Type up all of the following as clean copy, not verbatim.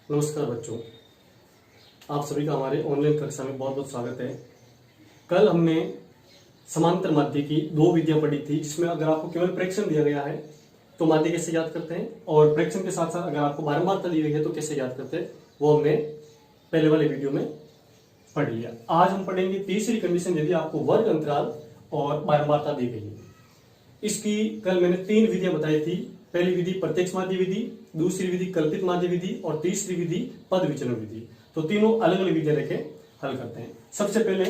नमस्कार बच्चों, आप सभी का हमारे ऑनलाइन कक्षा में बहुत बहुत स्वागत है। कल हमने समांतर माध्य की दो विधियां पढ़ी थी, जिसमें अगर आपको केवल प्रेक्षण दिया गया है तो माध्य कैसे याद करते हैं, और प्रेक्षण के साथ साथ अगर आपको बारंबारता दी गई है तो कैसे याद करते हैं, वो हमने पहले वाले वीडियो में पढ़ लिया। आज हम पढ़ेंगे तीसरी कंडीशन, यदि आपको वर्ग अंतराल और बारंबारता दी गई है। इसकी कल मैंने तीन विधियां बताई थी। पहली विधि प्रत्यक्ष माध्य विधि, दूसरी विधि कल्पित माध्य विधि और तीसरी विधि पद विचलन विधि। तो तीनों अलग अलग विधियां लेके हल करते हैं। सबसे पहले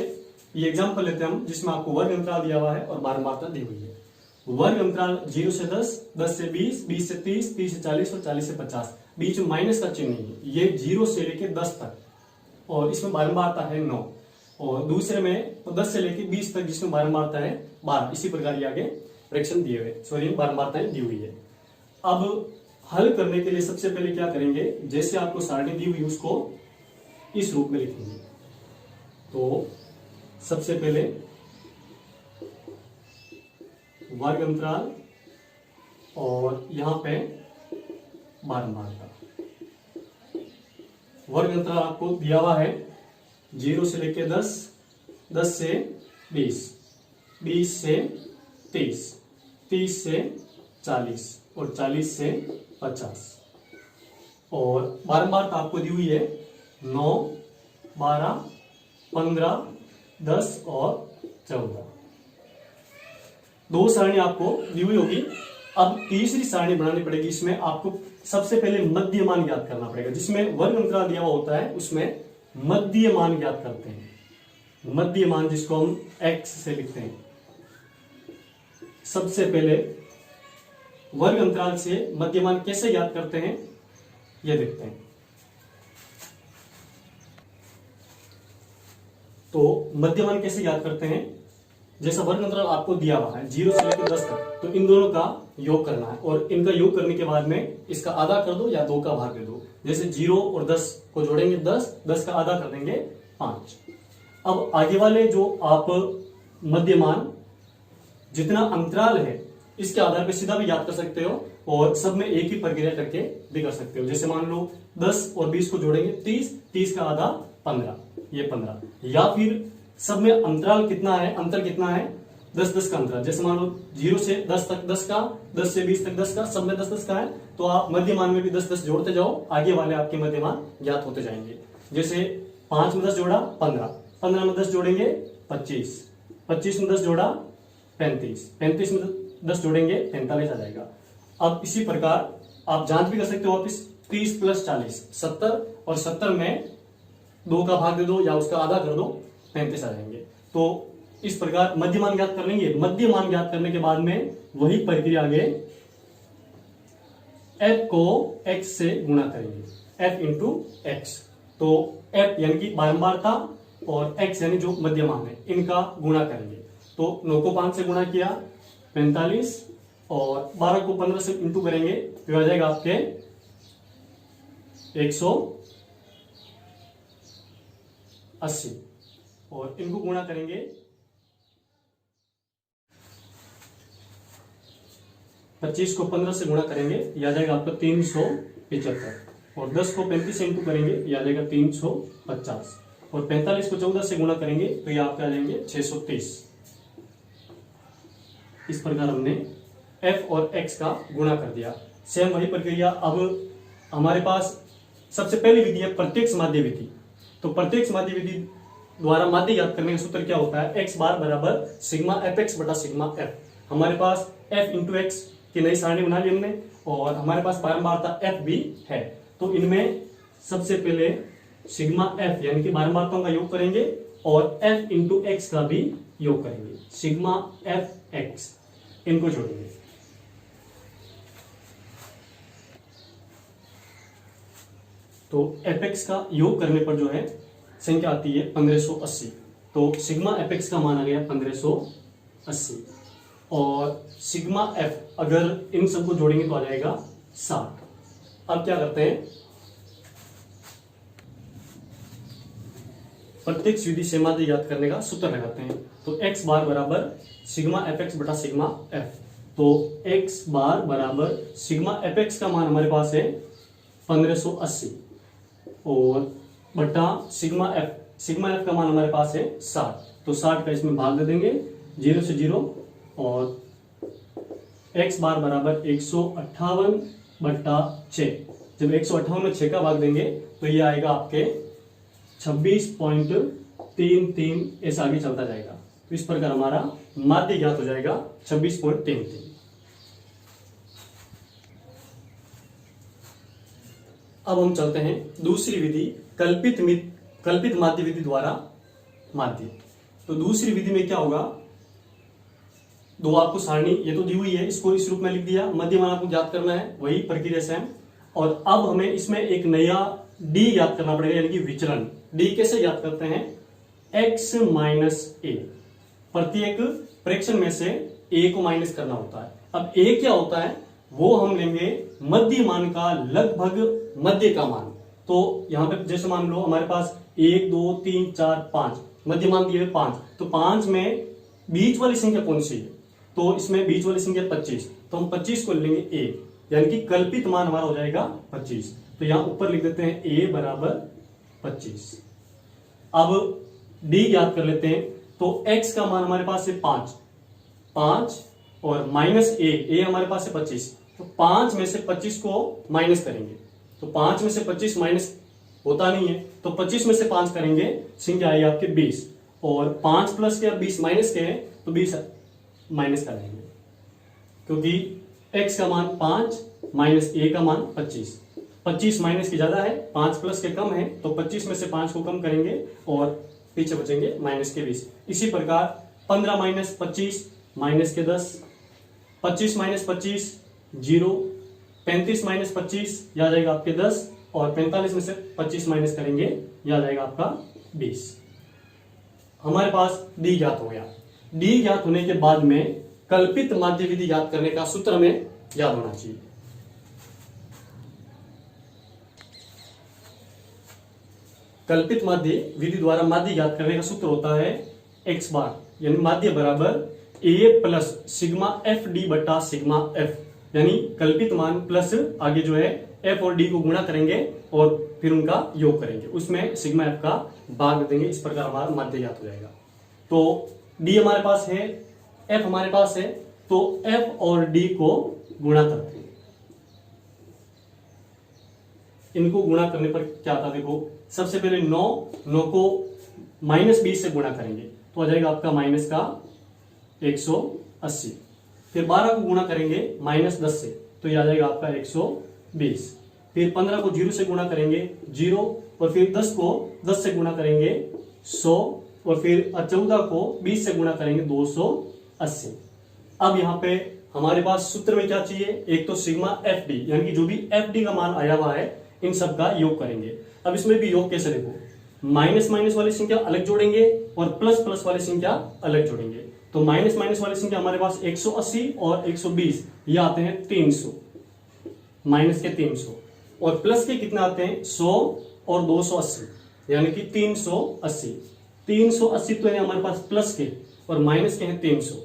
ये एग्जांपल लेते हैं हम, जिसमें आपको वर्ग अंतराल दिया हुआ है और बारंबारता दी हुई है। वर्ग अंतराल 0 से 10, 10 से 20, 20 से 30, 30 से 40 और 40 से 50। बीच में माइनस का चिन्ह नहीं है। ये 0 से लेके 10 तक, और इसमें बारंबारता है 9। और दूसरे में तो 10 से लेके 20 तक, जिसमें बारंबारता है 12। इसी प्रकार ये आगे फ्रैक्शन दिए हुए, सॉरी बारंबारताएं दी हुई है। अब हल करने के लिए सबसे पहले क्या करेंगे, जैसे आपको सारणी दी हुई उसको इस रूप में लिखेंगे। तो सबसे पहले वर्ग अंतराल और यहां पे बारंबारता। वर्ग अंतराल आपको दिया हुआ है 0 से लेके 10, 10 से 20, 20 से 30, 30 से 40 और 40 से 50। और बारंबारता आपको दी हुई है 9, 12, 15, 10 और 14। दो सारणी आपको दी हुई होगी। अब तीसरी सारणी बनानी पड़ेगी। इसमें आपको सबसे पहले मध्य मान ज्ञात करना पड़ेगा। जिसमें वर्ग अंतराल दिया हुआ होता है उसमें मध्य मान ज्ञात करते हैं। मध्य मान जिसको हम x से लिखते हैं। सबसे पहले वर्ग अंतराल से मध्यमान कैसे ज्ञात करते हैं यह देखते हैं। तो मध्यमान कैसे ज्ञात करते हैं, जैसा वर्ग अंतराल आपको दिया हुआ है 0 से लेकर 10 तक, तो इन दोनों का योग करना है। और इनका योग करने के बाद में इसका आधा कर दो या 2 का भाग दे दो। जैसे 0 और 10 को जोड़ेंगे 10, 10 का आधा कर देंगे 5। अब आगे वाले जो आप मध्यमान जितना अंतराल है इसके आधार पर सीधा भी याद कर सकते हो, और सब में एक ही प्रक्रिया करके भी कर सकते हो। जैसे मान लो 10 और 20 को जोड़ेंगे 30, 30 का आधा 15, ये 15। या फिर सब में अंतराल कितना है, अंतर कितना है, 10 10 का अंतराल। जैसे मान लो 0 से 10 तक 10 का, 10 से 20 तक 10 का, सब में 10 10 का है, तो आप मध्यमान में भी 10 10 जोड़ते जाओ, आगे वाले आपके मध्यमान ज्ञात होते जाएंगे। जैसे 5 में 10 जोड़ा 15, 15 में 10 जोड़ेंगे 25, 25 में 10 जोड़ा 35, 35 में 10 जोड़ेंगे 45 आ जाएगा। अब इसी प्रकार आप जांच भी कर सकते हो वापिस, 30 प्लस 40 70, और 70 में 2 का भाग दे दो या उसका आधा कर दो, 35 आ जाएंगे। तो इस प्रकार मध्यमान ज्ञात कर लेंगे। मध्यमान ज्ञात करने के बाद में वही प्रक्रिया आगे f को x से गुणा करेंगे, f इंटू एक्स। तो f यानी कि बारंबारता और x यानी जो मध्यमान है, इनका गुणा करेंगे। तो 9 को 5 से गुणा किया 45, और 12 को 15 से इंटू करेंगे तो आ जाएगा आपके 180, और इनको गुणा करेंगे 25 को 15 से गुणा करेंगे, यह आ जाएगा आपका 375, और 10 को 35 से इंटू करेंगे, यह आ जाएगा 350, और 45 को 14 से गुणा करेंगे तो ये आपके आ जाएंगे 630। इस प्रकार हमने f और x का गुणा कर दिया। सेम वही प्रक्रिया अब हमारे पास सबसे पहली विधि है प्रत्यक्ष माध्य विधि। तो प्रत्यक्ष माध्य विधि द्वारा माध्य ज्ञात करने का सूत्र क्या होता है, x बार बराबर सिग्मा fx बटा सिग्मा f। हमारे पास f इंटू एक्स की नई सारणी बना ली हमने, और हमारे पास बारंबारता f भी है। तो इनमें सबसे पहले सिग्मा f यानी कि बारंबारताओं का योग करेंगे, और f इंटू एक्स का भी योग करेंगे, सिग्मा f x, इनको जोड़ेंगे। तो fx का योग करने पर जो है संख्या आती है 1580। तो सिग्मा fx का मान आ गया 1580, और सिग्मा f अगर इन सबको जोड़ेंगे तो आ जाएगा 60। अब क्या करते हैं, प्रत्यक्ष विधि से माध्य ज्ञात करने का सूत्र लगाते हैं। तो x बार बराबर सिग्मा fx बटा सिग्मा f। तो x बार बराबर सिग्मा fx का मान हमारे पास है 1580, और बटा सिग्मा एफ। सिग्मा एफ का मान हमारे पास है 60, तो 60 का इसमें भाग दे देंगे 0 से 0 और x बार बराबर 158 बटा 6। जब 158 में 6 का भाग देंगे तो ये आएगा आपके 26.33, ऐसा आगे चलता जाएगा। तो इस प्रकार हमारा माध्य ज्ञात हो जाएगा 26.33। अब हम चलते हैं दूसरी विधि, कल्पित माध्य विधि द्वारा माध्य। तो दूसरी विधि में क्या होगा, दो आपको सारणी ये तो दी हुई है, इसको इस रूप में लिख दिया, मध्य मान आपको ज्ञात करना है, वही प्रक्रिया से है। और अब हमें इसमें एक नया डी ज्ञात करना पड़ेगा, यानी कि विचलन। डी कैसे ज्ञात करते हैं, x माइनस ए, प्रत्येक प्रेक्षण में से a को माइनस करना होता है। अब a क्या होता है, वो हम लेंगे मध्य मान का लगभग मध्य का मान। तो यहां पे जैसे मान लो हमारे पास 1 2 3 4 5 मध्य मान दिए 5, तो 5 में बीच वाली संख्या कौन सी है, तो इसमें बीच वाली संख्या 25, तो हम 25 को लेंगे a, यानी कि कल्पित मान हमारा हो जाएगा 25। तो यहां ऊपर लिख देते हैं a बराबर 25। अब d ज्ञात कर लेते हैं, तो x का मान हमारे पास है 5 और माइनस a हमारे पास है 25, तो 5 में से 25 को माइनस करेंगे, तो 5 में से 25 माइनस होता नहीं है, तो 25 में से 5 करेंगे, संख्या आई आपके 20, और 5 प्लस के और 20 माइनस के हैं, तो 20 माइनस करेंगे, क्योंकि x का मान 5 माइनस a का मान 25 माइनस की ज्यादा है, 5 प्लस के कम है, तो 25 में से 5 को कम करेंगे और पीछे बचेंगे माइनस के 20। इसी प्रकार 15 माइनस 25 माइनस के 10, 25 माइनस 25 0, 35 माइनस 25 याद आएगा आपके 10, और 45 में से 25 माइनस करेंगे याद आएगा आपका 20। हमारे पास डी ज्ञात हो गया। डी ज्ञात होने के बाद में कल्पित माध्य विधि ज्ञात करने का सूत्र हमें याद होना चाहिए। कल्पित माध्य विधि द्वारा माध्य ज्ञात करने का सूत्र होता है x बार, यानी माध्य बराबर a plus sigma F D बटा सिग्मा एफ, यानी कल्पित मान प्लस आगे जो है f और d को गुणा करेंगे और फिर उनका योग करेंगे, उसमें सिग्मा f का भाग देंगे। इस प्रकार हमारा माध्य ज्ञात हो जाएगा। तो d हमारे पास है, f हमारे पास है, तो f और d को गुणा करते हैं। इनको गुणा करने पर क्या आता है, देखो सबसे पहले 9 को माइनस 20 से गुणा करेंगे, तो आ जाएगा आपका माइनस का 180। फिर 12 को गुणा करेंगे माइनस 10 से, तो यह आ जाएगा आपका 120। फिर 15 को 0 से गुणा करेंगे 0, और फिर 10 को 10 से गुणा करेंगे 100, और फिर 14 को 20 से गुणा करेंगे 280। अब यहाँ पे हमारे पास सूत्र में क्या चाहिए, एक तो सिग्मा एफ डी, यानी कि जो भी एफ डी का मान आया हुआ है इन सब का योग करेंगे। अब इसमें भी योग कैसे, देखो माइनस माइनस वाली संख्या अलग जोड़ेंगे और प्लस प्लस वाली संख्या अलग जोड़ेंगे। तो माइनस माइनस वाली संख्या हमारे पास 180 और 120, ये आते हैं 300, माइनस के 300, और प्लस के कितने आते हैं 100 और 280, यानी कि 380। 380 तो है हमारे पास प्लस के, और माइनस के हैं 300,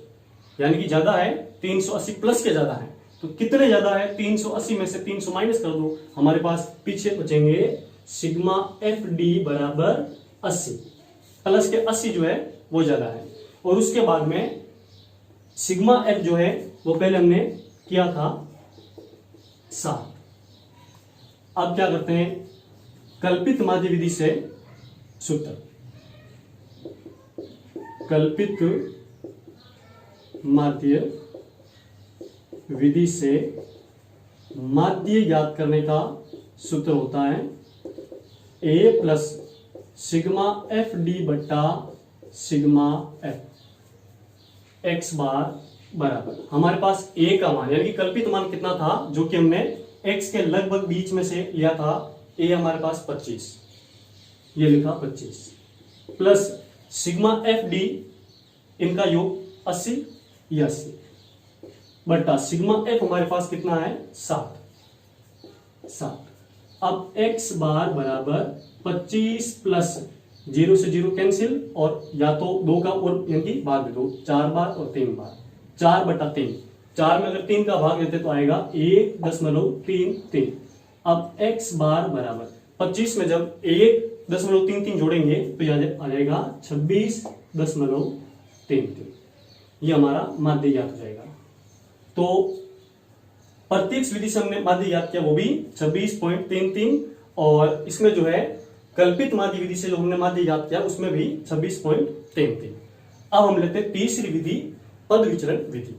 यानी कि ज्यादा है 380 प्लस के ज्यादा है। तो कितने ज्यादा है, 380 में से 300 माइनस कर दो, हमारे पास पीछे बचेंगे सिग्मा एफ डी बराबर 80, प्लस के 80 जो है वो ज्यादा है। और उसके बाद में सिग्मा एफ जो है वो पहले हमने किया था 7। अब क्या करते हैं, कल्पित माध्य विधि से सूत्र, कल्पित माध्य विधि से माध्य ज्ञात करने का सूत्र होता है a plus sigma F D बटा सिग्मा एफ। एक्स बार बराबर हमारे पास a का मान, यानी कि कल्पित मान कितना था, जो कि हमने x के लगभग बीच में से लिया था, a हमारे पास 25, ये लिखा 25, प्लस सिग्मा एफ डी इनका योग 80, ये 80, बटा सिग्मा एफ हमारे पास कितना है 60। अब x बार बराबर 25 प्लस 0 से 0 कैंसिल, और या तो 2 का और यानी कि भाग दे दो, 4 बार और 3 बार, 4 बटा 3, 4 में अगर 3 का भाग देते तो आएगा 1.33। अब x बार बराबर 25 में जब 1.33 जोड़ेंगे तो यहाँ आ जाएगा 26.33। ये हमारा माध्य ज्ञात हो जाएगा। तो प्रत्येक विधि से हमने माध्य ज्ञात किया वो भी 26.33, और इसमें जो है कल्पित माध्य विधि से जो हमने माध्य ज्ञात किया उसमें भी 26.33। अब हम लेते हैं तीसरी विधि, पद विचरण विधि।